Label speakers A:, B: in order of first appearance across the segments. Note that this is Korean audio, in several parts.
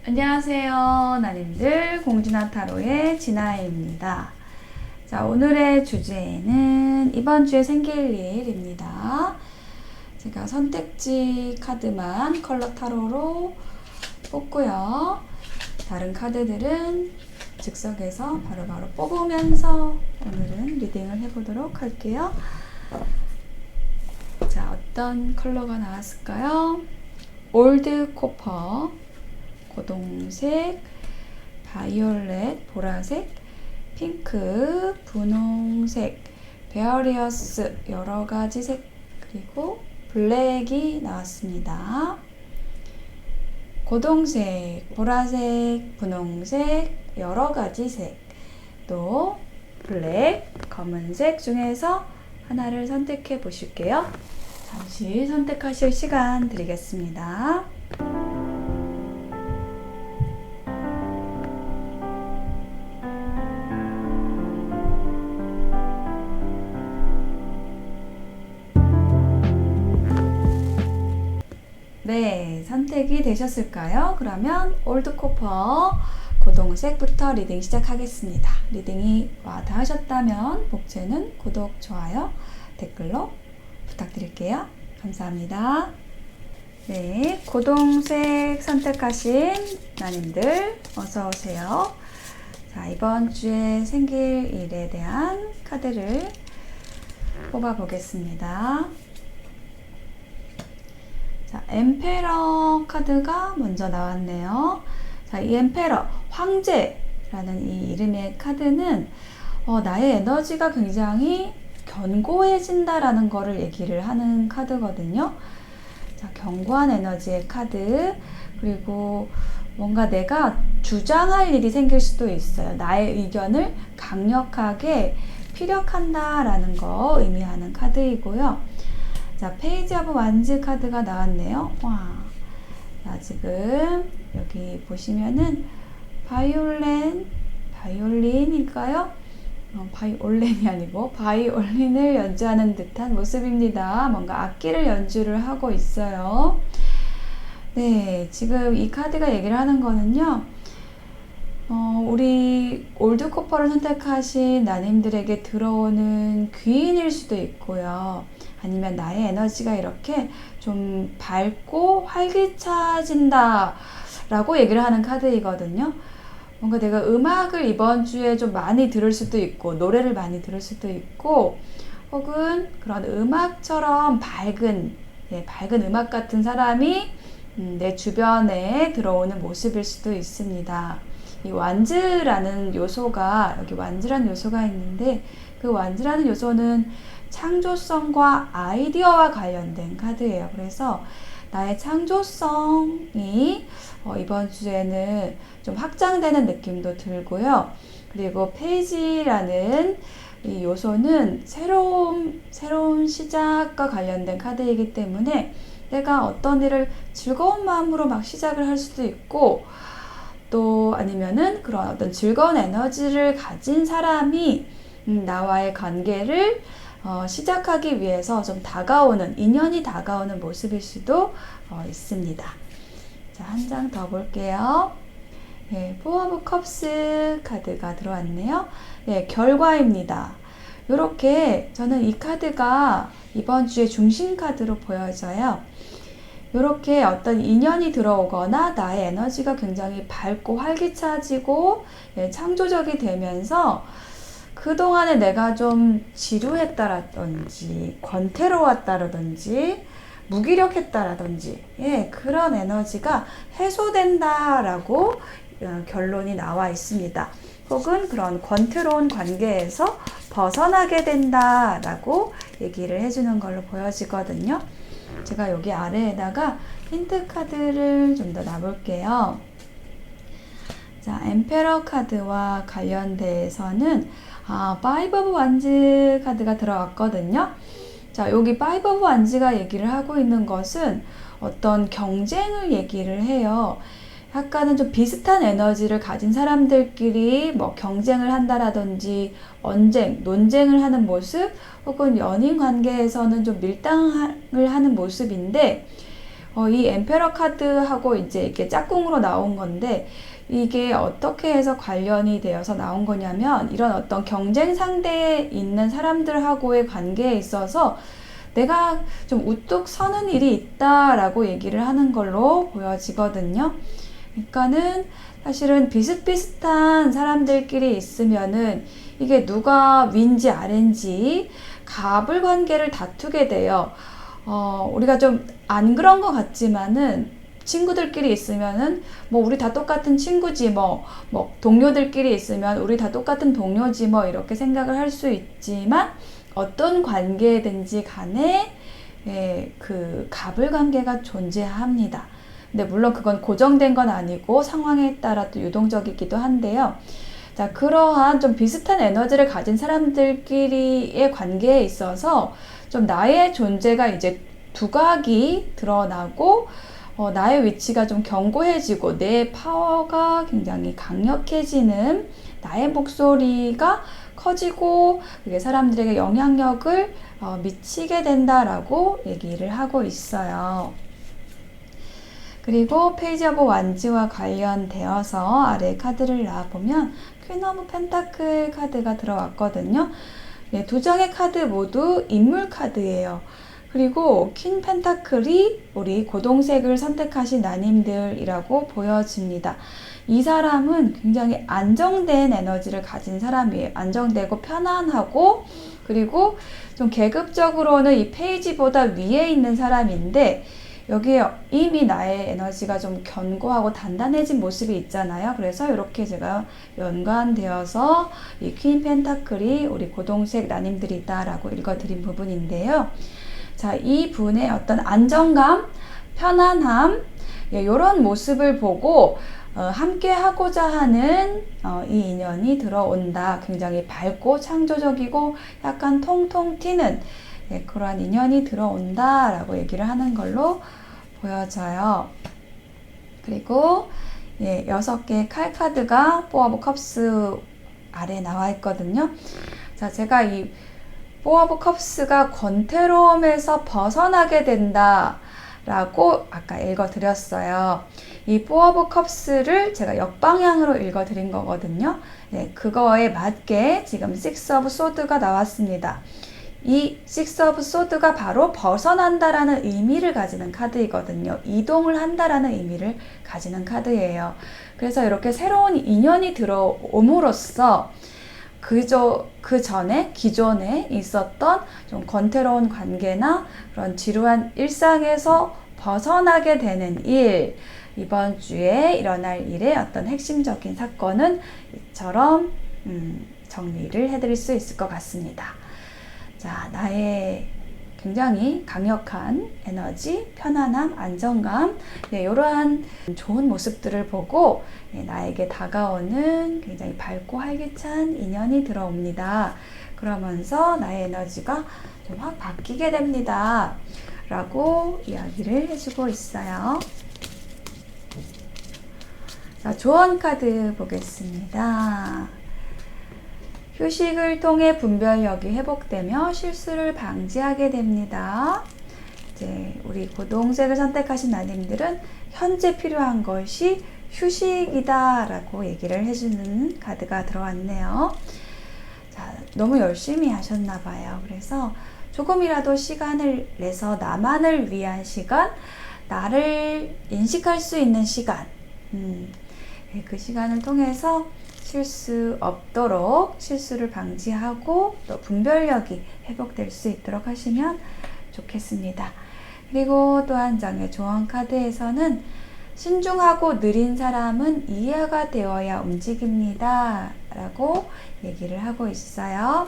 A: 안녕하세요, 나님들. 공진아 타로의 진아입니다. 자, 오늘의 주제는 이번 주에 생길 일입니다. 제가 선택지 카드만 컬러 타로로 뽑고요. 다른 카드들은 즉석에서 바로바로 뽑으면서 오늘은 리딩을 해보도록 할게요. 자, 어떤 컬러가 나왔을까요? 올드 코퍼, 고동색, 바이올렛, 보라색, 핑크, 분홍색, 베어리어스, 여러가지 색, 그리고 블랙이 나왔습니다. 고동색, 보라색, 분홍색, 여러가지 색, 또 블랙, 검은색 중에서 하나를 선택해 보실게요. 잠시 선택하실 시간 드리겠습니다. 네, 선택이 되셨을까요? 그러면 올드코퍼 고동색부터 리딩 시작하겠습니다. 리딩이 와닿으셨다면 복제는 구독, 좋아요, 댓글로 부탁드릴게요. 감사합니다. 네, 고동색 선택하신 나님들 어서 오세요. 자, 이번 주에 생길 일에 대한 카드를 뽑아 보겠습니다. 자, 엠페러 카드가 먼저 나왔네요. 자, 이 엠페러, 황제라는 이 이름의 카드는 나의 에너지가 굉장히 견고해진다라는 거를 얘기를 하는 카드거든요. 자, 견고한 에너지의 카드, 그리고 뭔가 내가 주장할 일이 생길 수도 있어요. 나의 의견을 강력하게 피력한다라는 거 의미하는 카드이고요. 자, 페이지 오브 완즈 카드가 나왔네요. 와. 자, 지금 여기 보시면은 바이올린일까요? 바이올린이 아니고 바이올린을 연주하는 듯한 모습입니다. 뭔가 악기를 연주를 하고 있어요. 네, 지금 이 카드가 얘기를 하는 거는요. 우리 올드코퍼를 선택하신 나님들에게 들어오는 귀인일 수도 있고요. 아니면 나의 에너지가 이렇게 좀 밝고 활기차진다 라고 얘기를 하는 카드이거든요. 뭔가 내가 음악을 이번 주에 좀 많이 들을 수도 있고, 노래를 많이 들을 수도 있고, 혹은 그런 음악처럼 밝은 음악 같은 사람이 내 주변에 들어오는 모습일 수도 있습니다. 이 완즈라는 요소가, 여기 완즈라는 요소가 있는데, 그 완즈라는 요소는 창조성과 아이디어와 관련된 카드예요. 그래서 나의 창조성이 이번 주에는 좀 확장되는 느낌도 들고요. 그리고 페이지라는 이 요소는 새로운 시작과 관련된 카드이기 때문에 내가 어떤 일을 즐거운 마음으로 막 시작을 할 수도 있고, 또 아니면은 그런 어떤 즐거운 에너지를 가진 사람이 나와의 관계를 시작하기 위해서 좀 인연이 다가오는 모습일 수도 있습니다. 자, 한 장 더 볼게요. 네, 포 오브 컵스 카드가 들어왔네요. 네, 결과입니다. 이렇게 저는 이 카드가 이번 주의 중심 카드로 보여져요. 이렇게 어떤 인연이 들어오거나 나의 에너지가 굉장히 밝고 활기차지고 창조적이 되면서 그동안에 내가 좀 지루했다라든지 권태로웠다라든지 무기력했다라든지 그런 에너지가 해소된다라고 결론이 나와 있습니다. 혹은 그런 권태로운 관계에서 벗어나게 된다라고 얘기를 해주는 걸로 보여지거든요. 제가 여기 아래에다가 힌트 카드를 좀 더 놔볼게요. 자, 엠페러 카드와 관련돼서는 파이브 오브 완즈 카드가 들어왔거든요. 자, 여기 파이브 오브 완즈가 얘기를 하고 있는 것은 어떤 경쟁을 얘기를 해요. 약간은 좀 비슷한 에너지를 가진 사람들끼리 뭐 경쟁을 한다라든지 논쟁을 하는 모습, 혹은 연인 관계에서는 좀 밀당을 하는 모습인데 이 엠페러 카드하고 이제 이렇게 짝꿍으로 나온 건데, 이게 어떻게 해서 관련이 되어서 나온 거냐면, 이런 어떤 경쟁 상대에 있는 사람들하고의 관계에 있어서 내가 좀 우뚝 서는 일이 있다라고 얘기를 하는 걸로 보여지거든요. 그러니까는 사실은 비슷비슷한 사람들끼리 있으면은 이게 누가 윈지 아래인지 갑을 관계를 다투게 돼요. 우리가 좀 안 그런 것 같지만은 친구들끼리 있으면은 뭐 우리 다 똑같은 친구지, 뭐 동료들끼리 있으면 우리 다 똑같은 동료지, 뭐 이렇게 생각을 할 수 있지만, 어떤 관계든지 간에 그 갑을 관계가 존재합니다. 근데 물론 그건 고정된 건 아니고 상황에 따라 또 유동적이기도 한데요. 자, 그러한 좀 비슷한 에너지를 가진 사람들끼리의 관계에 있어서 좀 나의 존재가 이제 두각이 드러나고, 나의 위치가 좀 견고해지고 내 파워가 굉장히 강력해지는, 나의 목소리가 커지고 그게 사람들에게 영향력을 미치게 된다라고 얘기를 하고 있어요. 그리고 페이지 오브 완즈와 관련되어서 아래 카드를 놔보면 퀸 오브 펜타클 카드가 들어왔거든요. 네, 두 장의 카드 모두 인물 카드예요. 그리고 퀸 펜타클이 우리 고동색을 선택하신 나님들이라고 보여집니다. 이 사람은 굉장히 안정된 에너지를 가진 사람이에요. 안정되고 편안하고, 그리고 좀 계급적으로는 이 페이지보다 위에 있는 사람인데, 여기에 이미 나의 에너지가 좀 견고하고 단단해진 모습이 있잖아요. 그래서 이렇게 제가 연관되어서 이 퀸 펜타클이 우리 고동색 나님들이다 라고 읽어드린 부분인데요. 자, 이 분의 어떤 안정감, 편안함, 이런 모습을 보고 함께 하고자 하는 이 인연이 들어온다. 굉장히 밝고 창조적이고 약간 통통 튀는 그러한 인연이 들어온다 라고 얘기를 하는 걸로 보여져요. 그리고 6개의 칼 카드가 4 오브 컵스 아래 나와 있거든요. 자, 제가 이 4 오브 컵스가 권태로움에서 벗어나게 된다 라고 아까 읽어드렸어요. 이 4 오브 컵스를 제가 역방향으로 읽어드린 거거든요. 네, 그거에 맞게 지금 6 오브 소드가 나왔습니다. 이 6 오브 소드가 바로 벗어난다라는 의미를 가지는 카드이거든요. 이동을 한다라는 의미를 가지는 카드예요. 그래서 이렇게 새로운 인연이 들어옴으로써 그 전에 기존에 있었던 좀 권태로운 관계나 그런 지루한 일상에서 벗어나게 되는 일, 이번 주에 일어날 일의 어떤 핵심적인 사건은 이처럼 정리를 해드릴 수 있을 것 같습니다. 자, 나의 굉장히 강력한 에너지, 편안함, 안정감, 이러한 좋은 모습들을 보고 나에게 다가오는 굉장히 밝고 활기찬 인연이 들어옵니다. 그러면서 나의 에너지가 좀 확 바뀌게 됩니다. 라고 이야기를 해주고 있어요. 자, 조언 카드 보겠습니다. 휴식을 통해 분별력이 회복되며 실수를 방지하게 됩니다. 이제 우리 고동색을 선택하신 나님들은 현재 필요한 것이 휴식이다 라고 얘기를 해주는 카드가 들어왔네요. 자, 너무 열심히 하셨나 봐요. 그래서 조금이라도 시간을 내서 나만을 위한 시간, 나를 인식할 수 있는 시간, 그 시간을 통해서 실수 없도록 실수를 방지하고 또 분별력이 회복될 수 있도록 하시면 좋겠습니다. 그리고 또 한 장의 조언 카드에서는 신중하고 느린 사람은 이해가 되어야 움직입니다 라고 얘기를 하고 있어요.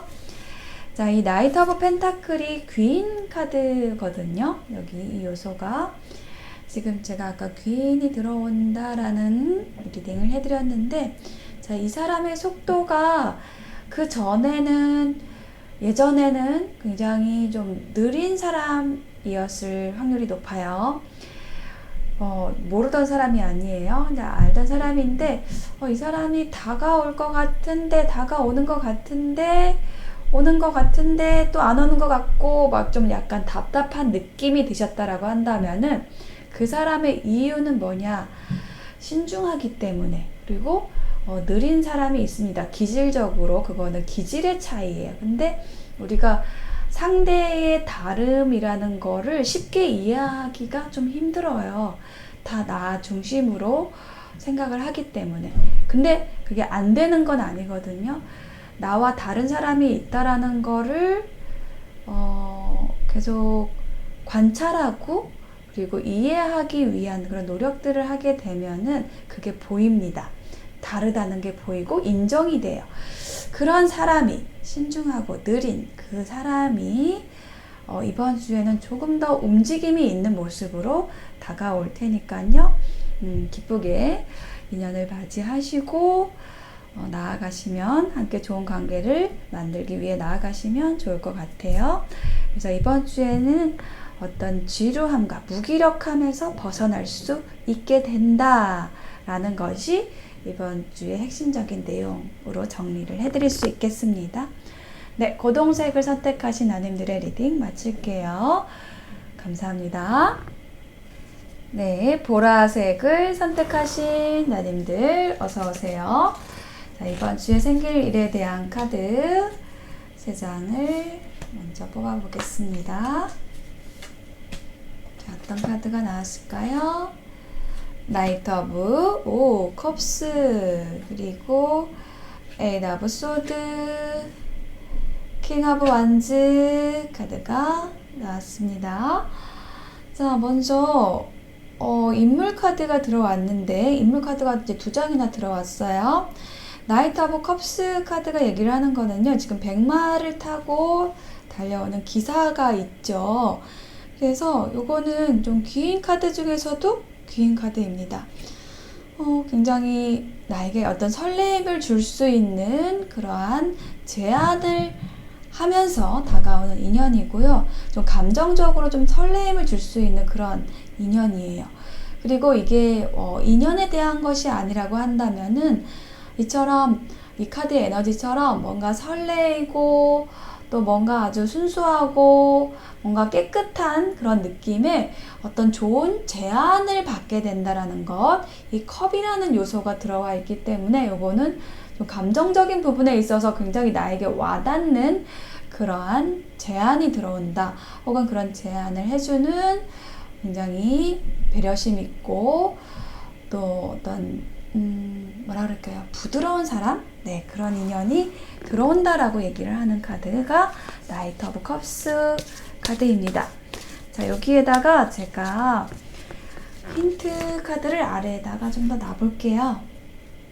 A: 자, 이 나이트 오브 펜타클이 귀인 카드거든요. 여기 이 요소가 지금 제가 아까 귀인이 들어온다라는 리딩을 해드렸는데, 자, 이 사람의 속도가 예전에는 굉장히 좀 느린 사람이었을 확률이 높아요. 모르던 사람이 아니에요. 이제 알던 사람인데, 이 사람이 다가올 것 같은데, 다가오는 것 같은데, 오는 것 같은데, 또 안 오는 것 같고, 막 좀 약간 답답한 느낌이 드셨다라고 한다면은, 그 사람의 이유는 뭐냐? 신중하기 때문에. 그리고 느린 사람이 있습니다. 기질적으로 그거는 기질의 차이예요. 근데 우리가 상대의 다름이라는 거를 쉽게 이해하기가 좀 힘들어요. 다 나 중심으로 생각을 하기 때문에. 근데 그게 안 되는 건 아니거든요. 나와 다른 사람이 있다라는 거를 계속 관찰하고 그리고 이해하기 위한 그런 노력들을 하게 되면은 그게 보입니다. 다르다는 게 보이고 인정이 돼요. 그런 사람이 신중하고 느린 그 사람이 이번 주에는 조금 더 움직임이 있는 모습으로 다가올 테니까요. 기쁘게 인연을 맞이하시고 나아가시면 함께 좋은 관계를 만들기 위해 나아가시면 좋을 것 같아요. 그래서 이번 주에는 어떤 지루함과 무기력함에서 벗어날 수 있게 된다라는 것이 이번 주의 핵심적인 내용으로 정리를 해드릴 수 있겠습니다. 네, 고동색을 선택하신 나님들의 리딩 마칠게요. 감사합니다. 네, 보라색을 선택하신 나님들 어서 오세요. 자, 이번 주에 생길 일에 대한 카드 3장을 먼저 뽑아보겠습니다. 자, 어떤 카드가 나왔을까요? 나이트 오브 컵스, 그리고 에이드 오브 소드, 킹 오브 완즈 카드가 나왔습니다. 자, 먼저 인물 카드가 들어왔는데 인물 카드가 이제 2장이나 들어왔어요. 나이트 오브 컵스 카드가 얘기를 하는 거는요, 지금 백마를 타고 달려오는 기사가 있죠. 그래서 요거는 좀 귀인 카드 중에서도 귀인 카드입니다. 굉장히 나에게 어떤 설렘을 줄 수 있는 그러한 제안을 하면서 다가오는 인연이고요. 좀 감정적으로 좀 설렘을 줄 수 있는 그런 인연이에요. 그리고 이게 인연에 대한 것이 아니라고 한다면은 이처럼 이 카드의 에너지처럼 뭔가 설레이고 또 뭔가 아주 순수하고 뭔가 깨끗한 그런 느낌의 어떤 좋은 제안을 받게 된다라는 것, 이 컵이라는 요소가 들어와 있기 때문에 요거는 좀 감정적인 부분에 있어서 굉장히 나에게 와닿는 그러한 제안이 들어온다, 혹은 그런 제안을 해주는 굉장히 배려심 있고 또 어떤 뭐라 그럴까요? 부드러운 사람? 네, 그런 인연이 들어온다라고 얘기를 하는 카드가 나이트 오브 컵스 카드입니다. 자, 여기에다가 제가 힌트 카드를 아래에다가 좀 더 놔볼게요.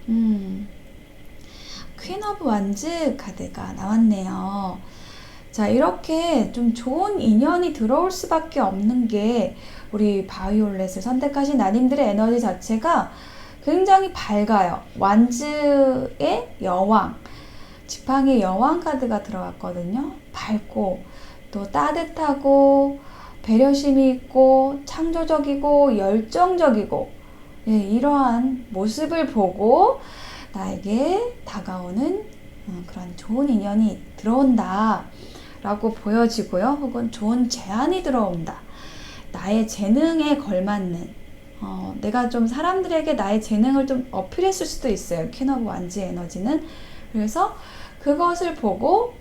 A: 퀸 오브 완즈 카드가 나왔네요. 자, 이렇게 좀 좋은 인연이 들어올 수밖에 없는 게 우리 바이올렛을 선택하신 나님들의 에너지 자체가 굉장히 밝아요. 완즈의 여왕, 지팡이 여왕 카드가 들어왔거든요. 밝고 또 따뜻하고 배려심이 있고 창조적이고 열정적이고, 이러한 모습을 보고 나에게 다가오는 그런 좋은 인연이 들어온다 라고 보여지고요. 혹은 좋은 제안이 들어온다. 나의 재능에 걸맞는, 내가 좀 사람들에게 나의 재능을 좀 어필했을 수도 있어요. 퀸 오브 완즈 에너지는. 그래서 그것을 보고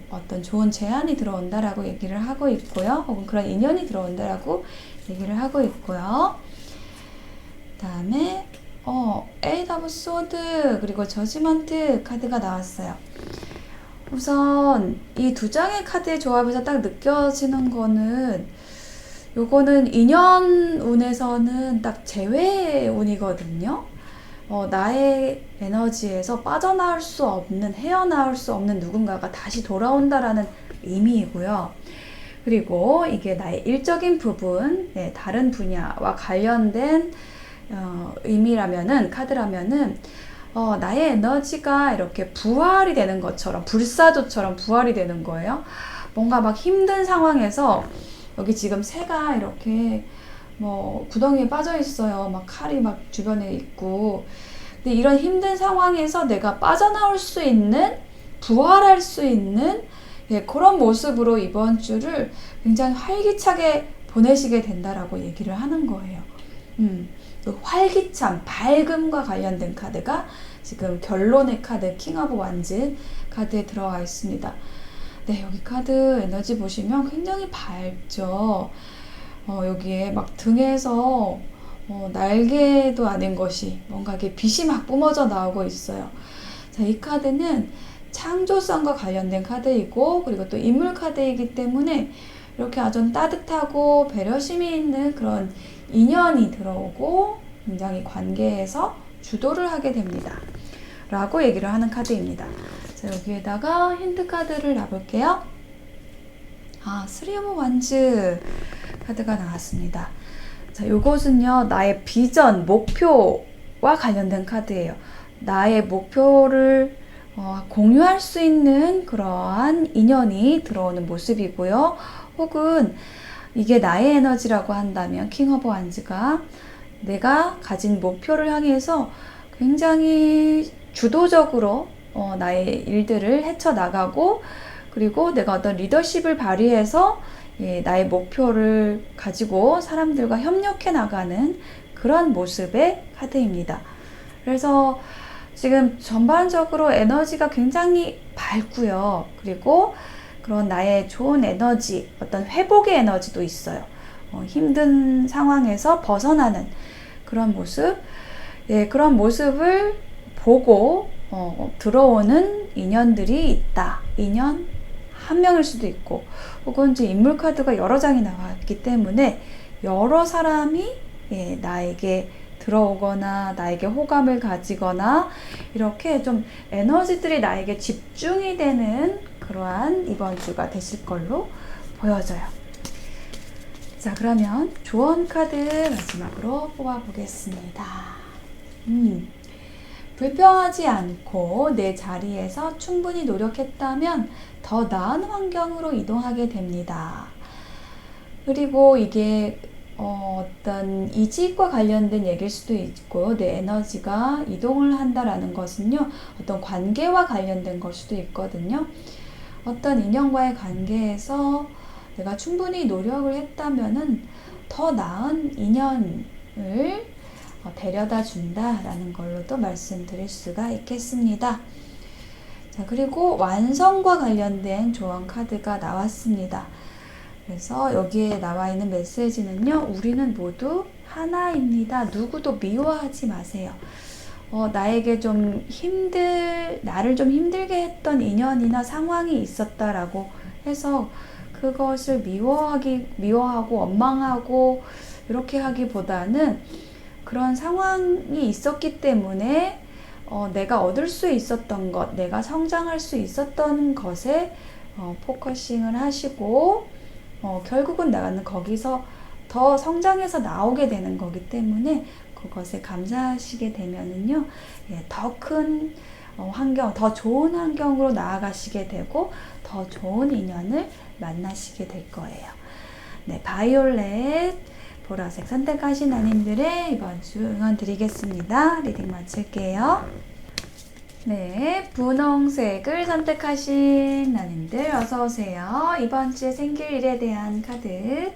A: 어떤 좋은 제안이 들어온다라고 얘기를 하고 있고요. 혹은 그런 인연이 들어온다라고 얘기를 하고 있고요. 그 다음에 에이드 오브 소드 그리고 저지먼트 카드가 나왔어요. 우선 이 2장의 카드의 조합에서 딱 느껴지는 거는, 요거는 인연운에서는 딱 제외운이거든요. 나의 에너지에서 빠져나올 수 없는, 헤어나올 수 없는 누군가가 다시 돌아온다라는 의미이고요. 그리고 이게 나의 일적인 부분, 다른 분야와 관련된 의미라면은, 카드라면은 나의 에너지가 이렇게 부활이 되는 것처럼, 불사조처럼 부활이 되는 거예요. 뭔가 막 힘든 상황에서 여기 지금 새가 이렇게 뭐 구덩이에 빠져 있어요. 막 칼이 막 주변에 있고. 근데 이런 힘든 상황에서 내가 빠져나올 수 있는, 부활할 수 있는 그런 모습으로 이번 주를 굉장히 활기차게 보내시게 된다라고 얘기를 하는 거예요. 또 활기찬 밝음과 관련된 카드가 지금 결론의 카드 킹 오브 완즈 카드에 들어가 있습니다. 네, 여기 카드 에너지 보시면 굉장히 밝죠. 여기에 막 등에서 날개도 아닌 것이 뭔가 이렇게 빛이 막 뿜어져 나오고 있어요. 자, 이 카드는 창조성과 관련된 카드이고, 그리고 또 인물 카드이기 때문에 이렇게 아주 따뜻하고 배려심이 있는 그런 인연이 들어오고 굉장히 관계에서 주도를 하게 됩니다. 라고 얘기를 하는 카드입니다. 자, 여기에다가 힌트 카드를 놔볼게요. 쓰리 오브 완즈 카드가 나왔습니다. 자, 요것은요, 나의 비전, 목표와 관련된 카드예요. 나의 목표를 공유할 수 있는 그러한 인연이 들어오는 모습이고요. 혹은 이게 나의 에너지라고 한다면 킹 오브 완즈가 내가 가진 목표를 향해서 굉장히 주도적으로 나의 일들을 헤쳐나가고, 그리고 내가 어떤 리더십을 발휘해서 나의 목표를 가지고 사람들과 협력해 나가는 그런 모습의 카드입니다. 그래서 지금 전반적으로 에너지가 굉장히 밝고요. 그리고 그런 나의 좋은 에너지, 어떤 회복의 에너지도 있어요. 힘든 상황에서 벗어나는 그런 모습, 그런 모습을 보고 들어오는 인연들이 있다. 인연 한 명일 수도 있고, 혹은 이제 인물 카드가 여러 장이 나왔기 때문에 여러 사람이 나에게 들어오거나 나에게 호감을 가지거나 이렇게 좀 에너지들이 나에게 집중이 되는 그러한 이번 주가 되실 걸로 보여져요. 자, 그러면 조언 카드 마지막으로 뽑아보겠습니다. 불평하지 않고 내 자리에서 충분히 노력했다면 더 나은 환경으로 이동하게 됩니다. 그리고 이게 어떤 이직과 관련된 얘기일 수도 있고요. 내 에너지가 이동을 한다라는 것은요, 어떤 관계와 관련된 걸 수도 있거든요. 어떤 인연과의 관계에서 내가 충분히 노력을 했다면은 더 나은 인연을 데려다 준다라는 걸로도 말씀드릴 수가 있겠습니다. 자, 그리고 완성과 관련된 조언 카드가 나왔습니다. 그래서 여기에 나와 있는 메시지는요, 우리는 모두 하나입니다. 누구도 미워하지 마세요. 나에게 나를 좀 힘들게 했던 인연이나 상황이 있었다라고 해서 그것을 미워하고 원망하고 이렇게 하기보다는 그런 상황이 있었기 때문에 내가 얻을 수 있었던 것, 내가 성장할 수 있었던 것에 포커싱을 하시고 결국은 나는 거기서 더 성장해서 나오게 되는 거기 때문에 그것에 감사하시게 되면은요, 더 큰 환경, 더 좋은 환경으로 나아가시게 되고 더 좋은 인연을 만나시게 될 거예요. 네, 바이올렛, 보라색 선택하신 나님들의 이번 주 응원 드리겠습니다. 리딩 마칠게요. 네, 분홍색을 선택하신 나님들 어서오세요. 이번 주에 생길 일에 대한 카드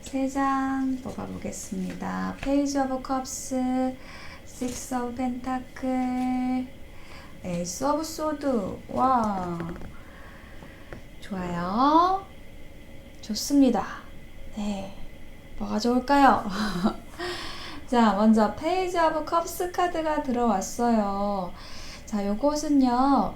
A: 3장 뽑아보겠습니다. 페이지 오브 컵스, 식스 오브 펜타클, 에이스 오브 소드. 와, 좋아요. 좋습니다. 네, 뭐가 좋을까요? 자, 먼저 페이지 오브 컵스 카드가 들어왔어요. 자, 요것은요,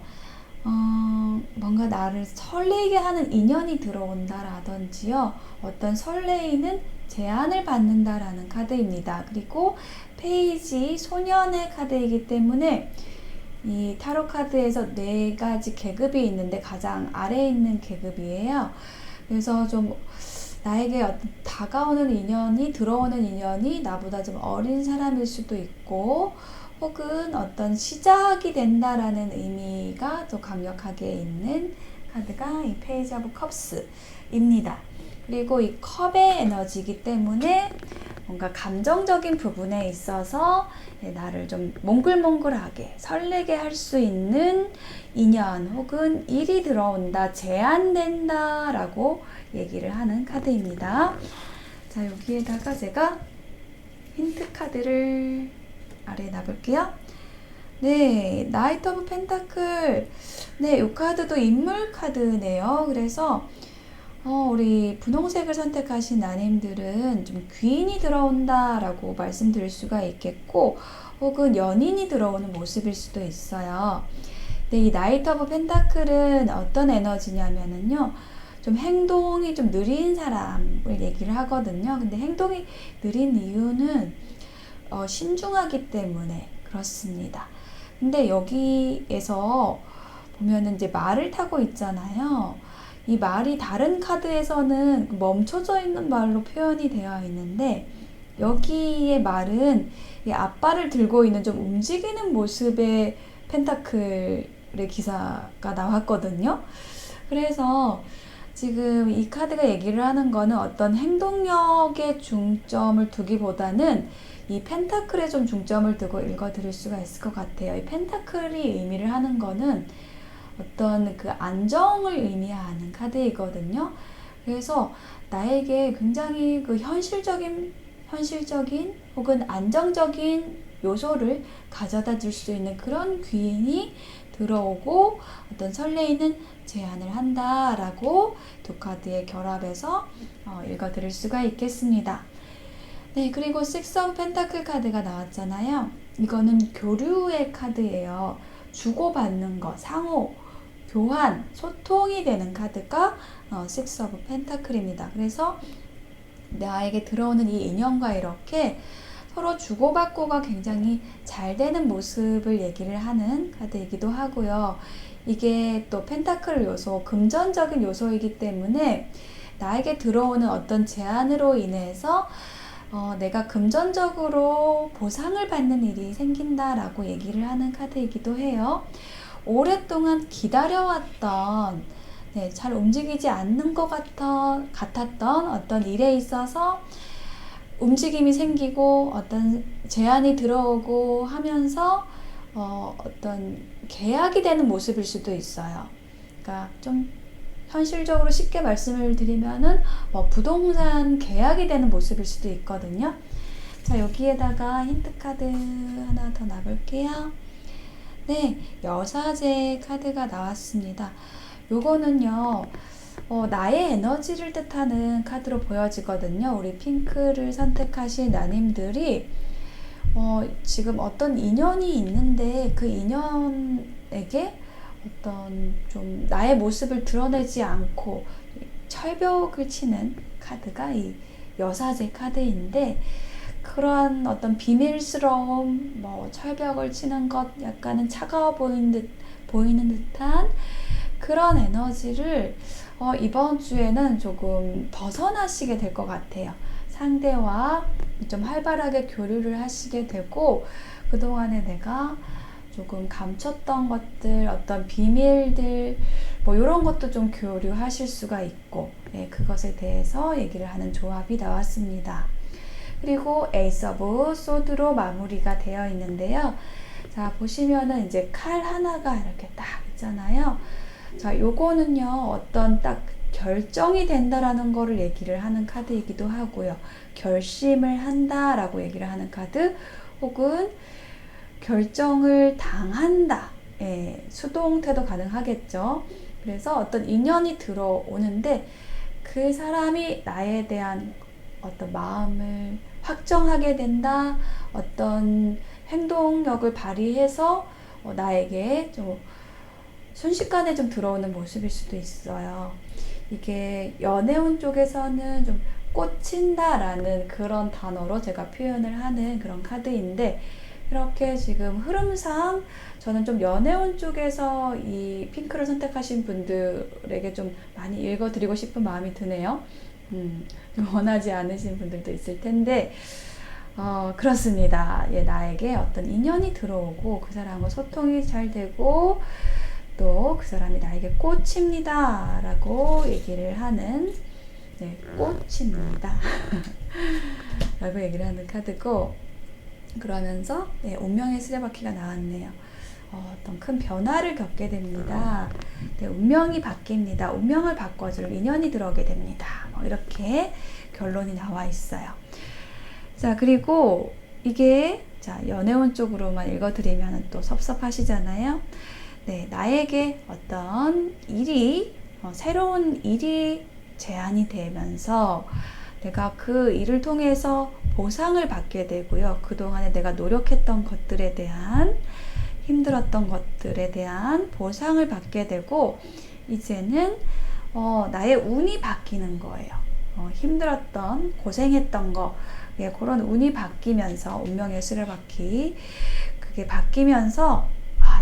A: 뭔가 나를 설레게 하는 인연이 들어온다라든지요, 어떤 설레이는 제안을 받는다라는 카드입니다. 그리고 페이지 소년의 카드이기 때문에 이 타로 카드에서 4가지 계급이 있는데 가장 아래에 있는 계급이에요. 그래서 좀 나에게 어떤 다가오는 인연이, 들어오는 인연이 나보다 좀 어린 사람일 수도 있고, 혹은 어떤 시작이 된다라는 의미가 또 강력하게 있는 카드가 이 페이지 오브 컵스입니다. 그리고 이 컵의 에너지이기 때문에 뭔가 감정적인 부분에 있어서 나를 좀 몽글몽글하게 설레게 할 수 있는 인연 혹은 일이 들어온다, 제안된다 라고 얘기를 하는 카드입니다. 자, 여기에다가 제가 힌트 카드를 아래에 놔볼게요. 네, 나이트 오브 펜타클. 네, 이 카드도 인물 카드네요. 그래서 우리 분홍색을 선택하신 나님들은 좀 귀인이 들어온다 라고 말씀드릴 수가 있겠고, 혹은 연인이 들어오는 모습일 수도 있어요. 근데 이 나이트 오브 펜타클은 어떤 에너지냐면은요, 좀 행동이 좀 느린 사람을 얘기를 하거든요. 근데 행동이 느린 이유는 신중하기 때문에 그렇습니다. 근데 여기에서 보면은 이제 말을 타고 있잖아요. 이 말이 다른 카드에서는 멈춰져 있는 말로 표현이 되어 있는데, 여기의 말은 이 앞발을 들고 있는 좀 움직이는 모습의 펜타클의 기사가 나왔거든요. 그래서 지금 이 카드가 얘기를 하는 거는 어떤 행동력에 중점을 두기보다는 이 펜타클에 좀 중점을 두고 읽어드릴 수가 있을 것 같아요. 이 펜타클이 의미를 하는 거는 어떤 그 안정을 의미하는 카드이거든요. 그래서 나에게 굉장히 그 현실적인 혹은 안정적인 요소를 가져다 줄 수 있는 그런 귀인이 들어오고 어떤 설레이는 제안을 한다라고 두 카드의 결합해서 읽어드릴 수가 있겠습니다. 네, 그리고 식스 오브 펜타클 카드가 나왔잖아요. 이거는 교류의 카드예요. 주고받는 것, 상호, 교환, 소통이 되는 카드가 식스 오브 펜타클입니다. 그래서 나에게 들어오는 이 인연과 이렇게 서로 주고받고가 굉장히 잘 되는 모습을 얘기를 하는 카드이기도 하고요. 이게 또 펜타클 요소, 금전적인 요소이기 때문에 나에게 들어오는 어떤 제안으로 인해서 내가 금전적으로 보상을 받는 일이 생긴다라고 얘기를 하는 카드이기도 해요. 오랫동안 기다려왔던, 네, 잘 움직이지 않는 것 같았던 어떤 일에 있어서 움직임이 생기고 어떤 제안이 들어오고 하면서 어떤 계약이 되는 모습일 수도 있어요. 그러니까 좀 현실적으로 쉽게 말씀을 드리면은 부동산 계약이 되는 모습일 수도 있거든요. 자, 여기에다가 힌트 카드 하나 더 놔볼게요. 네, 여사제 카드가 나왔습니다. 요거는요, 나의 에너지를 뜻하는 카드로 보여지거든요. 우리 핑크를 선택하신 나님들이 지금 어떤 인연이 있는데 그 인연에게 어떤 좀 나의 모습을 드러내지 않고 철벽을 치는 카드가 이 여사제 카드인데, 그러한 어떤 비밀스러움, 철벽을 치는 것, 약간은 차가워 보이는 듯한 그런 에너지를 이번 주에는 조금 벗어나시게 될 것 같아요. 상대와 좀 활발하게 교류를 하시게 되고, 그동안에 내가 조금 감췄던 것들, 어떤 비밀들, 이런 것도 좀 교류하실 수가 있고, 그것에 대해서 얘기를 하는 조합이 나왔습니다. 그리고 에이스 오브 소드로 마무리가 되어 있는데요. 자, 보시면은 이제 칼 하나가 이렇게 딱 있잖아요. 자, 요거는요, 어떤 딱 결정이 된다라는 거를 얘기를 하는 카드이기도 하고요. 결심을 한다라고 얘기를 하는 카드, 혹은 결정을 당한다. 수동태도 가능하겠죠. 그래서 어떤 인연이 들어오는데 그 사람이 나에 대한 어떤 마음을 확정하게 된다. 어떤 행동력을 발휘해서 나에게 좀 순식간에 좀 들어오는 모습일 수도 있어요. 이게 연애운 쪽에서는 좀 꽂힌다라는 그런 단어로 제가 표현을 하는 그런 카드인데, 이렇게 지금 흐름상 저는 좀 연애운 쪽에서 이 핑크를 선택하신 분들에게 좀 많이 읽어드리고 싶은 마음이 드네요. 원하지 않으신 분들도 있을 텐데, 그렇습니다. 나에게 어떤 인연이 들어오고 그 사람과 소통이 잘 되고 또 그 사람이 나에게 꽂힙니다 라고 얘기를 하는, 꽂힙니다 라고 얘기를 하는 카드고, 그러면서 운명의 수레바퀴가 나왔네요. 어떤 큰 변화를 겪게 됩니다. 네, 운명이 바뀝니다. 운명을 바꿔줄 인연이 들어오게 됩니다. 이렇게 결론이 나와 있어요. 자, 그리고 이게 자, 연애운 쪽으로만 읽어드리면 또 섭섭하시잖아요. 네, 나에게 어떤 일이 새로운 일이 제안이 되면서 내가 그 일을 통해서 보상을 받게 되고요. 그동안에 내가 노력했던 것들에 대한 힘들었던 것들에 대한 보상을 받게 되고 이제는 나의 운이 바뀌는 거예요. 힘들었던 고생했던 거 그런 운이 바뀌면서 운명의 수레바퀴 그게 바뀌면서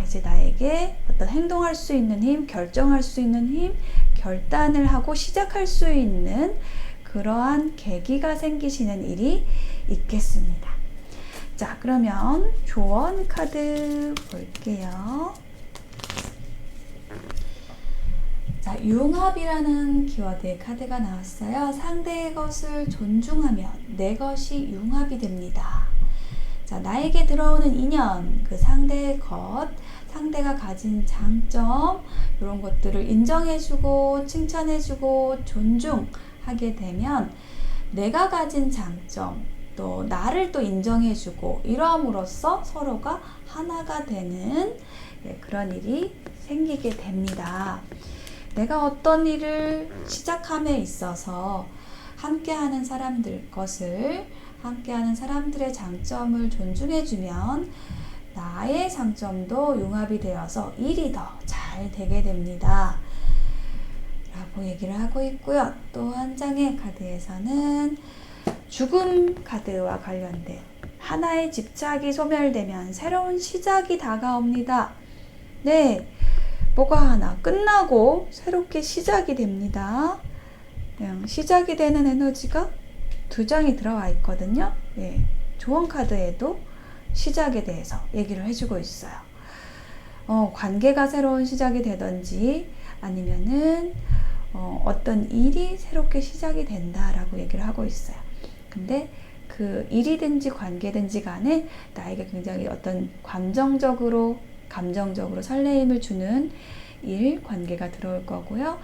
A: 이제 나에게 어떤 행동할 수 있는 힘, 결정할 수 있는 힘, 결단을 하고 시작할 수 있는 그러한 계기가 생기시는 일이 있겠습니다. 자, 그러면 조언 카드 볼게요. 자, 융합이라는 키워드의 카드가 나왔어요. 상대의 것을 존중하면 내 것이 융합이 됩니다. 자, 나에게 들어오는 인연, 그 상대의 것, 상대가 가진 장점 이런 것들을 인정해주고 칭찬해주고 존중하게 되면 내가 가진 장점 또 나를 또 인정해주고 이러함으로써 서로가 하나가 되는 그런 일이 생기게 됩니다. 내가 어떤 일을 시작함에 있어서 함께하는 사람들 것을 함께하는 사람들의 장점을 존중해주면 나의 장점도 융합이 되어서 일이 더 잘 되게 됩니다. 라고 얘기를 하고 있고요. 또 한 장의 카드에서는 죽음 카드와 관련된 하나의 집착이 소멸되면 새로운 시작이 다가옵니다. 네, 뭐가 하나 끝나고 새롭게 시작이 됩니다. 시작이 되는 에너지가 두 장이 들어와 있거든요. 네, 조언 카드에도 시작에 대해서 얘기를 해주고 있어요. 관계가 새로운 시작이 되든지 아니면은 어떤 일이 새롭게 시작이 된다라고 얘기를 하고 있어요. 근데 그 일이든지 관계든지 간에 나에게 굉장히 어떤 감정적으로 설레임을 주는 일, 관계가 들어올 거고요.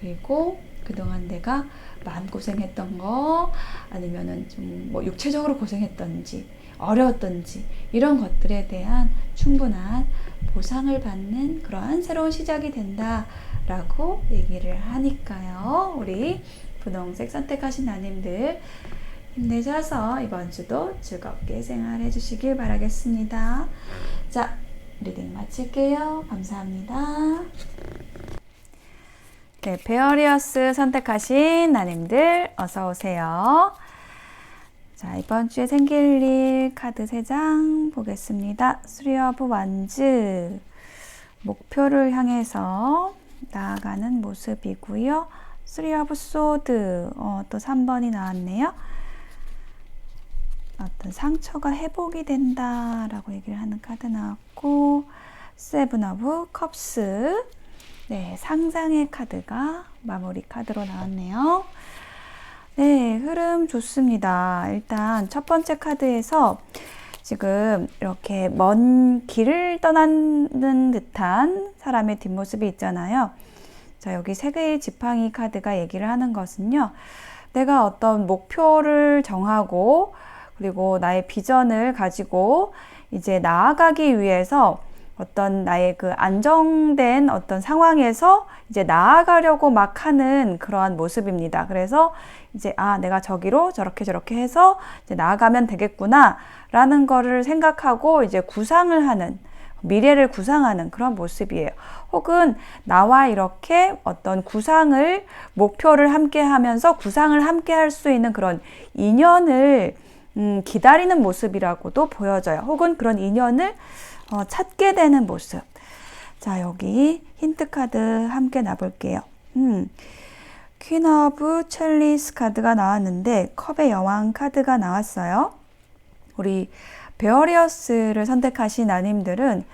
A: 그리고 그동안 내가 마음고생했던 거 아니면은 좀 뭐 육체적으로 고생했던지 어려웠던지 이런 것들에 대한 충분한 보상을 받는 그러한 새로운 시작이 된다라고 얘기를 하니까요. 우리 분홍색 선택하신 나님들 힘내셔서 이번 주도 즐겁게 생활해 주시길 바라겠습니다. 자, 리딩 마칠게요. 감사합니다. 네, 베어리어스 선택하신 나님들 어서 오세요. 자, 이번 주에 생길 일 카드 3장 보겠습니다. Three of Wands, 목표를 향해서 나아가는 모습이고요. Three of Swords, 또 3번이 나왔네요. 어떤 상처가 회복이 된다라고 얘기를 하는 카드 나왔고, Seven of Cups, 네, 상장의 카드가 마무리 카드로 나왔네요. 네, 흐름 좋습니다. 일단 첫 번째 카드에서 지금 이렇게 먼 길을 떠나는 듯한 사람의 뒷모습이 있잖아요. 자, 여기 세 개의 지팡이 카드가 얘기를 하는 것은요. 내가 어떤 목표를 정하고 그리고 나의 비전을 가지고 이제 나아가기 위해서 어떤 나의 그 안정된 어떤 상황에서 이제 나아가려고 막 하는 그러한 모습입니다. 그래서 이제 내가 저기로 저렇게 해서 이제 나아가면 되겠구나 라는 거를 생각하고 이제 구상을 하는, 미래를 구상하는 그런 모습이에요. 혹은 나와 이렇게 어떤 구상을, 목표를 함께 하면서 구상을 함께 할 수 있는 그런 인연을 기다리는 모습이라고도 보여져요. 혹은 그런 인연을 찾게 되는 모습. 자, 여기 힌트 카드 함께 놔볼게요. 퀸 오브 첼리스 카드가 나왔는데 컵의 여왕 카드가 나왔어요. 우리 베어리어스를 선택하신 나님들은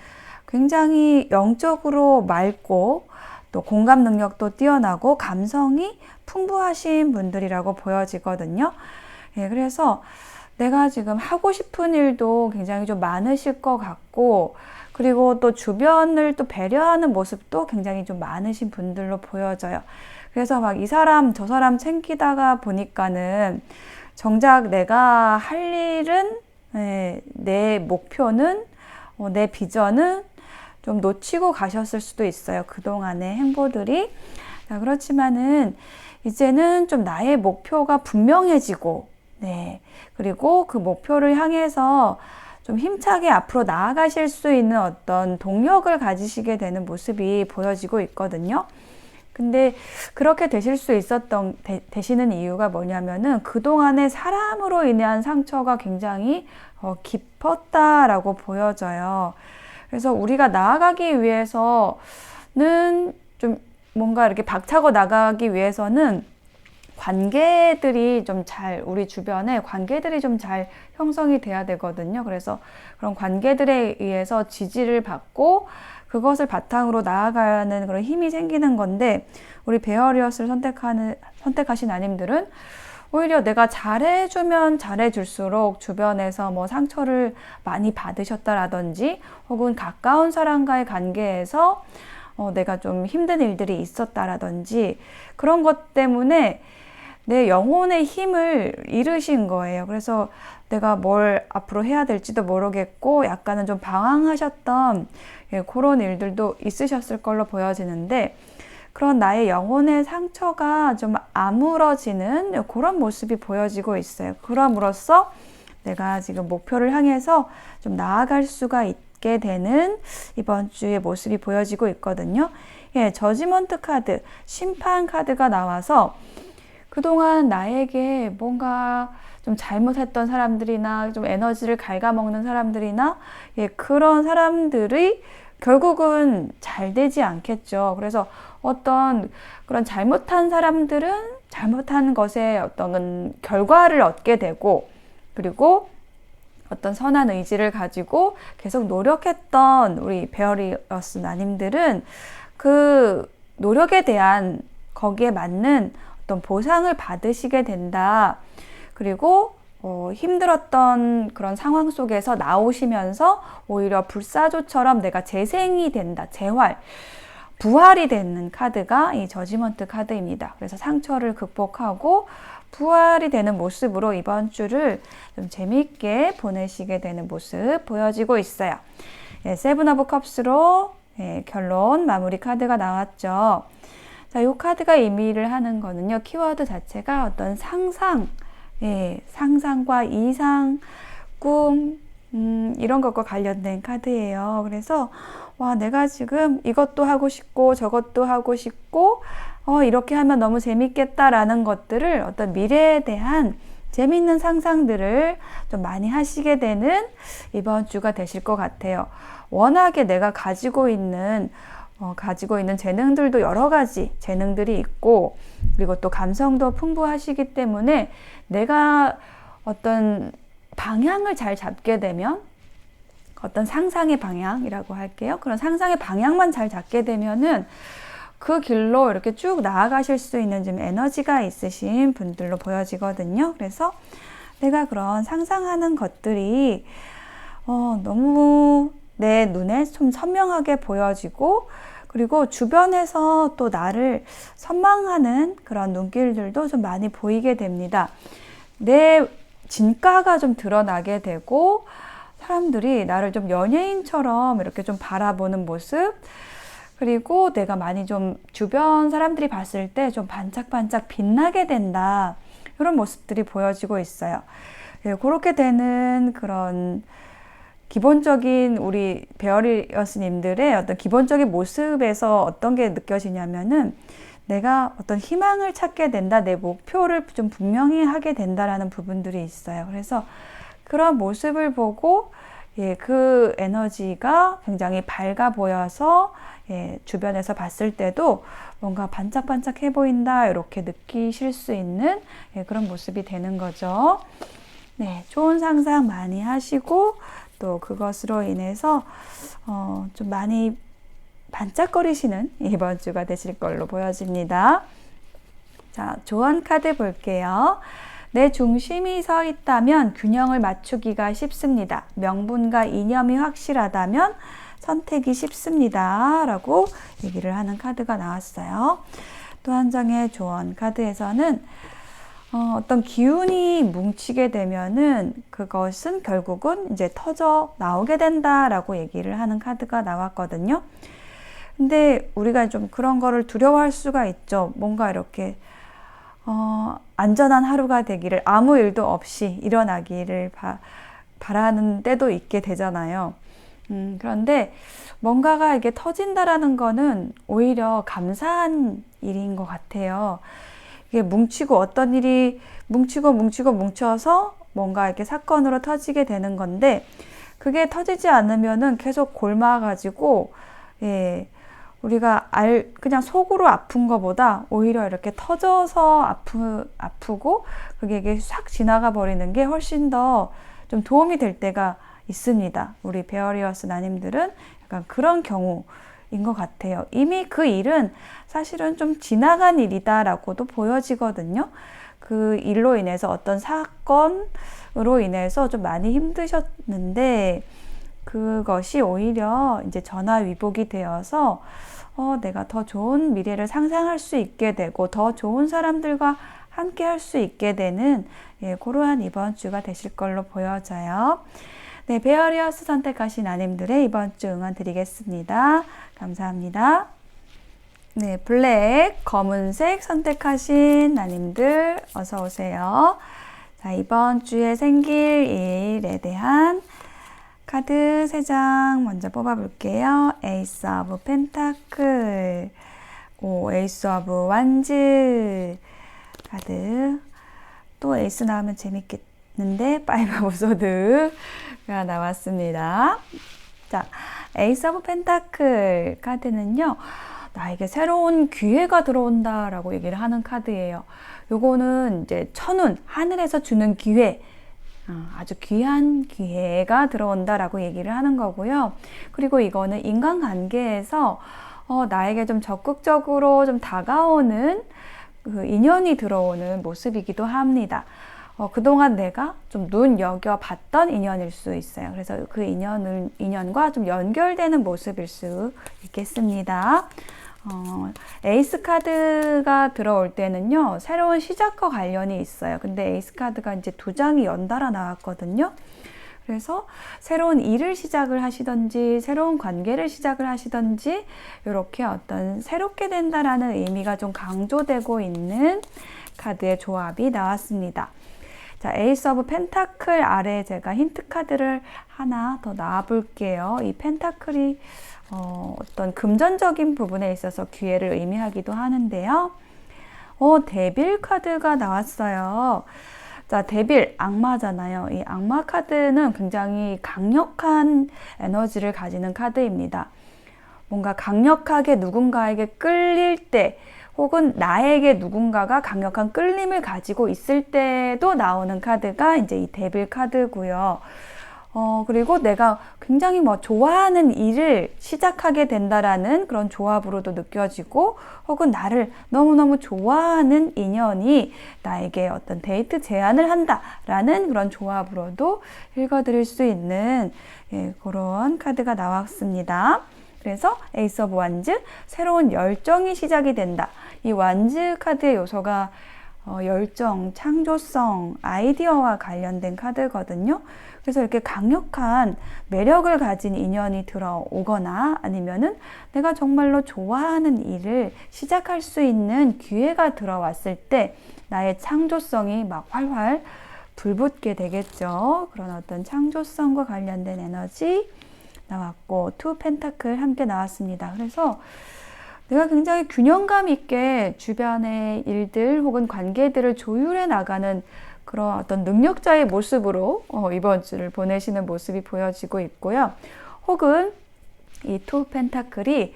A: 굉장히 영적으로 맑고 또 공감 능력도 뛰어나고 감성이 풍부하신 분들이라고 보여지거든요. 예, 그래서 내가 지금 하고 싶은 일도 굉장히 좀 많으실 것 같고, 그리고 또 주변을 또 배려하는 모습도 굉장히 좀 많으신 분들로 보여져요. 그래서 막 이 사람 저 사람 챙기다가 보니까는 정작 내가 할 일은, 내 목표는, 내 비전은 좀 놓치고 가셨을 수도 있어요. 그동안의 행보들이. 자, 그렇지만은 이제는 좀 나의 목표가 분명해지고, 그리고 그 목표를 향해서 좀 힘차게 앞으로 나아가실 수 있는 어떤 동력을 가지시게 되는 모습이 보여지고 있거든요. 근데 그렇게 되실 수 되시는 이유가 뭐냐면은 그동안의 사람으로 인한 상처가 굉장히 깊었다라고 보여져요. 그래서 우리가 나아가기 위해서는 좀 뭔가 이렇게 박차고 나가기 위해서는 우리 주변에 관계들이 좀 잘 형성이 돼야 되거든요. 그래서 그런 관계들에 의해서 지지를 받고 그것을 바탕으로 나아가는 그런 힘이 생기는 건데, 우리 베어리엇을 선택하신 아님들은 오히려 내가 잘해주면 잘해줄수록 주변에서 뭐 상처를 많이 받으셨다라든지 혹은 가까운 사람과의 관계에서 내가 좀 힘든 일들이 있었다라든지 그런 것 때문에 내 영혼의 힘을 잃으신 거예요. 그래서 내가 뭘 앞으로 해야 될지도 모르겠고 약간은 좀 방황하셨던 그런 일들도 있으셨을 걸로 보여지는데, 그런 나의 영혼의 상처가 좀 아물어지는 그런 모습이 보여지고 있어요. 그럼으로써 내가 지금 목표를 향해서 좀 나아갈 수가 있게 되는 이번 주의 모습이 보여지고 있거든요. 저지먼트 카드, 심판 카드가 나와서 그동안 나에게 뭔가 좀 잘못했던 사람들이나 좀 에너지를 갉아먹는 사람들이나 그런 사람들이 결국은 잘 되지 않겠죠. 그래서 어떤 그런 잘못한 사람들은 잘못한 것에 어떤 결과를 얻게 되고, 그리고 어떤 선한 의지를 가지고 계속 노력했던 우리 베어리어스 나님들은 그 노력에 대한 거기에 맞는 어떤 보상을 받으시게 된다. 그리고 힘들었던 그런 상황 속에서 나오시면서 오히려 불사조처럼 내가 재생이 된다. 부활이 되는 카드가 이 저지먼트 카드입니다. 그래서 상처를 극복하고 부활이 되는 모습으로 이번 주를 좀 재미있게 보내시게 되는 모습 보여지고 있어요. 세븐 오브 컵스로 결론 마무리 카드가 나왔죠. 자, 이 카드가 의미를 하는 거는요, 키워드 자체가 어떤 상상과 이상, 꿈, 이런 것과 관련된 카드예요. 그래서 내가 지금 이것도 하고 싶고 저것도 하고 싶고 이렇게 하면 너무 재밌겠다라는 것들을, 어떤 미래에 대한 재밌는 상상들을 좀 많이 하시게 되는 이번 주가 되실 것 같아요. 워낙에 내가 가지고 있는 재능들도 여러 가지 재능들이 있고, 그리고 또 감성도 풍부하시기 때문에 내가 어떤 방향을 잘 잡게 되면, 어떤 상상의 방향이라고 할게요. 그런 상상의 방향만 잘 잡게 되면은 그 길로 이렇게 쭉 나아가실 수 있는 좀 에너지가 있으신 분들로 보여지거든요. 그래서 내가 그런 상상하는 것들이 너무 내 눈에 좀 선명하게 보여지고, 그리고 주변에서 또 나를 선망하는 그런 눈길들도 좀 많이 보이게 됩니다. 내 진가가 좀 드러나게 되고, 사람들이 나를 좀 연예인처럼 이렇게 좀 바라보는 모습, 그리고 내가 많이 좀 주변 사람들이 봤을 때 좀 반짝반짝 빛나게 된다. 이런 모습들이 보여지고 있어요. 그렇게 되는 그런 기본적인 우리 베어리어스님들의 어떤 기본적인 모습에서 어떤 게 느껴지냐면은, 내가 어떤 희망을 찾게 된다, 내 목표를 좀 분명히 하게 된다라는 부분들이 있어요. 그래서 그런 모습을 보고 그 에너지가 굉장히 밝아 보여서 주변에서 봤을 때도 뭔가 반짝반짝해 보인다, 이렇게 느끼실 수 있는 그런 모습이 되는 거죠. 좋은 상상 많이 하시고, 또 그것으로 인해서 좀 많이 반짝거리시는 이번 주가 되실 걸로 보여집니다. 자, 조언 카드 볼게요. 내 중심이 서 있다면 균형을 맞추기가 쉽습니다. 명분과 이념이 확실하다면 선택이 쉽습니다 라고 얘기를 하는 카드가 나왔어요. 또 한 장의 조언 카드에서는 어떤 기운이 뭉치게 되면은 그것은 결국은 이제 터져 나오게 된다라고 얘기를 하는 카드가 나왔거든요. 근데 우리가 좀 그런 거를 두려워할 수가 있죠. 뭔가 이렇게 안전한 하루가 되기를, 아무 일도 없이 일어나기를 바라는 때도 있게 되잖아요. 그런데 뭔가가 이게 터진다라는 거는 오히려 감사한 일인 것 같아요. 이게 뭉치고 어떤 일이 뭉쳐서 뭔가 이렇게 사건으로 터지게 되는 건데, 그게 터지지 않으면은 계속 곪아가지고, 예, 우리가 그냥 속으로 아픈 것보다 오히려 이렇게 터져서 아프고 그게 이게 싹 지나가 버리는 게 훨씬 더 좀 도움이 될 때가 있습니다. 우리 베어리어스 나님들은 약간 그런 경우인 것 같아요. 이미 그 일은 사실은 좀 지나간 일이다라고도 보여지거든요. 그 일로 인해서 어떤 사건으로 인해서 좀 많이 힘드셨는데, 그것이 오히려 이제 전화위복이 되어서 내가 더 좋은 미래를 상상할 수 있게 되고 더 좋은 사람들과 함께 할 수 있게 되는, 그러한 이번 주가 되실 걸로 보여져요. 네, 베어리어스 선택하신 아님들의 이번 주 응원 드리겠습니다. 감사합니다. 네, 블랙, 검은색 선택하신 아님들 어서 오세요. 자, 이번 주에 생길 일에 대한 카드 3장 먼저 뽑아볼게요. 에이스 오브 펜타클, 에이스 오브 완즈 카드, 또 에이스 나오면 재밌겠는데 파이브 오브 소드가 나왔습니다. 자, 에이스 오브 펜타클 카드는요, 나에게 새로운 기회가 들어온다 라고 얘기를 하는 카드예요. 요거는 이제 천운, 하늘에서 주는 기회, 아주 귀한 기회가 들어온다라고 얘기를 하는 거고요. 그리고 이거는 인간관계에서 나에게 좀 적극적으로 좀 다가오는 그 인연이 들어오는 모습이기도 합니다. 그동안 내가 좀 눈여겨봤던 인연일 수 있어요. 그래서 그 인연과 좀 연결되는 모습일 수 있겠습니다. 에이스 카드가 들어올 때는요, 새로운 시작과 관련이 있어요. 근데 에이스 카드가 이제 2장이 연달아 나왔거든요. 그래서 새로운 일을 시작을 하시던지 새로운 관계를 시작을 하시던지 이렇게 어떤 새롭게 된다라는 의미가 좀 강조되고 있는 카드의 조합이 나왔습니다. 자, 에이스 오브 펜타클 아래에 제가 힌트 카드를 하나 더 놔볼게요. 이 펜타클이 어떤 금전적인 부분에 있어서 기회를 의미하기도 하는데요. 데빌 카드가 나왔어요. 자, 데빌, 악마잖아요. 이 악마 카드는 굉장히 강력한 에너지를 가지는 카드입니다. 뭔가 강력하게 누군가에게 끌릴 때, 혹은 나에게 누군가가 강력한 끌림을 가지고 있을 때도 나오는 카드가 이제 이 데빌 카드고요. 그리고 내가 굉장히 좋아하는 일을 시작하게 된다라는 그런 조합으로도 느껴지고, 혹은 나를 너무너무 좋아하는 인연이 나에게 어떤 데이트 제안을 한다라는 그런 조합으로도 읽어드릴 수 있는, 그런 카드가 나왔습니다. 그래서 에이스 오브 완즈, 새로운 열정이 시작이 된다. 이 완즈 카드의 요소가 열정, 창조성, 아이디어와 관련된 카드거든요. 그래서 이렇게 강력한 매력을 가진 인연이 들어오거나 아니면은 내가 정말로 좋아하는 일을 시작할 수 있는 기회가 들어왔을 때 나의 창조성이 막 활활 불붙게 되겠죠. 그런 어떤 창조성과 관련된 에너지 나왔고, 투 펜타클 함께 나왔습니다. 그래서 내가 굉장히 균형감 있게 주변의 일들 혹은 관계들을 조율해 나가는 그런 어떤 능력자의 모습으로 이번 주를 보내시는 모습이 보여지고 있고요. 혹은 이 투 펜타클이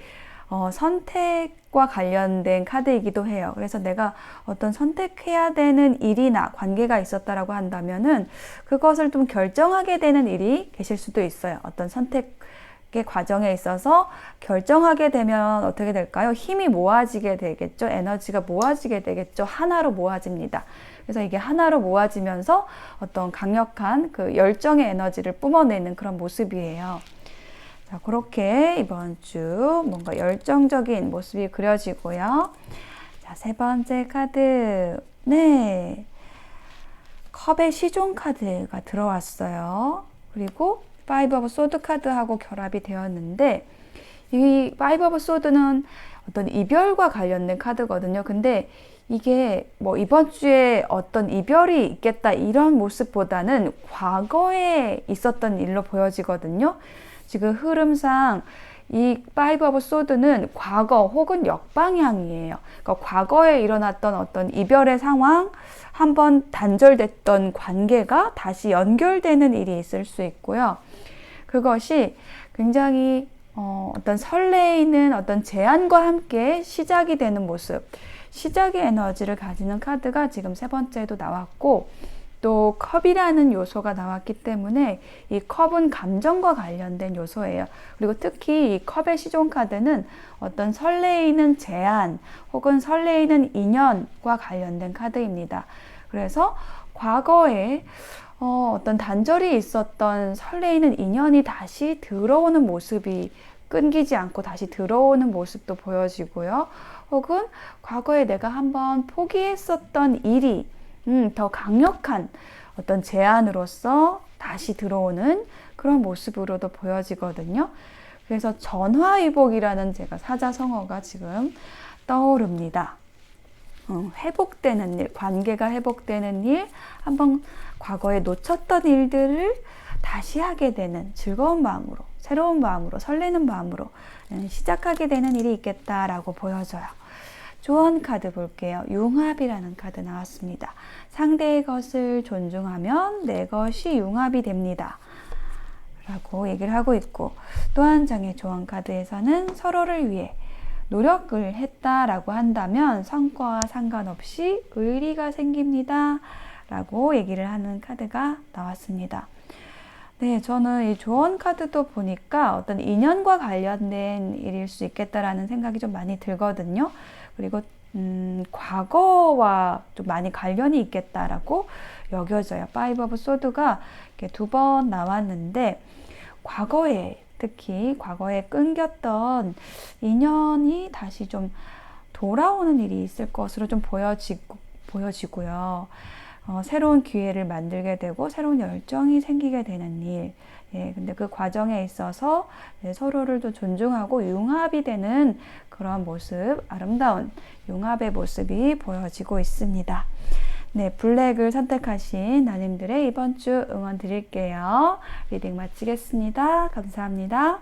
A: 선택과 관련된 카드이기도 해요. 그래서 내가 어떤 선택해야 되는 일이나 관계가 있었다라고 한다면은 그것을 좀 결정하게 되는 일이 계실 수도 있어요. 어떤 선택의 과정에 있어서 결정하게 되면 어떻게 될까요? 힘이 모아지게 되겠죠. 에너지가 모아지게 되겠죠. 하나로 모아집니다. 그래서 이게 하나로 모아지면서 어떤 강력한 그 열정의 에너지를 뿜어내는 그런 모습이에요. 자, 그렇게 이번 주 뭔가 열정적인 모습이 그려지고요. 자, 세 번째 카드. 네. 컵의 시종 카드가 들어왔어요. 그리고 파이브 오브 소드 카드하고 결합이 되었는데, 이 파이브 오브 소드는 어떤 이별과 관련된 카드거든요. 근데 이게 뭐 이번 주에 어떤 이별이 있겠다 이런 모습보다는 과거에 있었던 일로 보여지거든요. 지금 흐름상 이 파이브 오브 소드는 과거 혹은 역방향이에요. 그러니까 과거에 일어났던 어떤 이별의 상황, 한번 단절됐던 관계가 다시 연결되는 일이 있을 수 있고요. 그것이 굉장히 어떤 설레이는 어떤 제안과 함께 시작이 되는 모습, 시작의 에너지를 가지는 카드가 지금 세 번째도 나왔고, 또 컵이라는 요소가 나왔기 때문에 이 컵은 감정과 관련된 요소예요. 그리고 특히 이 컵의 시종 카드는 어떤 설레이는 제안 혹은 설레이는 인연과 관련된 카드입니다. 그래서 과거에 어떤 단절이 있었던 설레이는 인연이 다시 들어오는 모습이 끊기지 않고 다시 들어오는 모습도 보여지고요. 혹은 과거에 내가 한번 포기했었던 일이 더 강력한 어떤 제안으로서 다시 들어오는 그런 모습으로도 보여지거든요. 그래서 전화위복이라는 제가 사자성어가 지금 떠오릅니다. 회복되는 일, 관계가 회복되는 일, 한번 과거에 놓쳤던 일들을 다시 하게 되는 즐거운 마음으로, 새로운 마음으로, 설레는 마음으로 시작하게 되는 일이 있겠다라고 보여져요. 조언 카드 볼게요. 융합이라는 카드 나왔습니다. 상대의 것을 존중하면 내 것이 융합이 됩니다. 라고 얘기를 하고 있고, 또 한 장의 조언 카드에서는 서로를 위해 노력을 했다라고 한다면 성과와 상관없이 의리가 생깁니다. 라고 얘기를 하는 카드가 나왔습니다. 네, 저는 이 조언 카드도 보니까 어떤 인연과 관련된 일일 수 있겠다라는 생각이 좀 많이 들거든요. 그리고 과거와 좀 많이 관련이 있겠다라고 여겨져요. 파이브 오브 소드가 이렇게 두 번 나왔는데, 과거에 특히 과거에 끊겼던 인연이 다시 좀 돌아오는 일이 있을 것으로 좀 보여지고요. 새로운 기회를 만들게 되고 새로운 열정이 생기게 되는 일. 예, 근데 그 과정에 있어서 서로를 또 존중하고 융합이 되는 그런 모습, 아름다운 융합의 모습이 보여지고 있습니다. 네, 블랙을 선택하신 나님들의 이번 주 응원 드릴게요. 리딩 마치겠습니다. 감사합니다.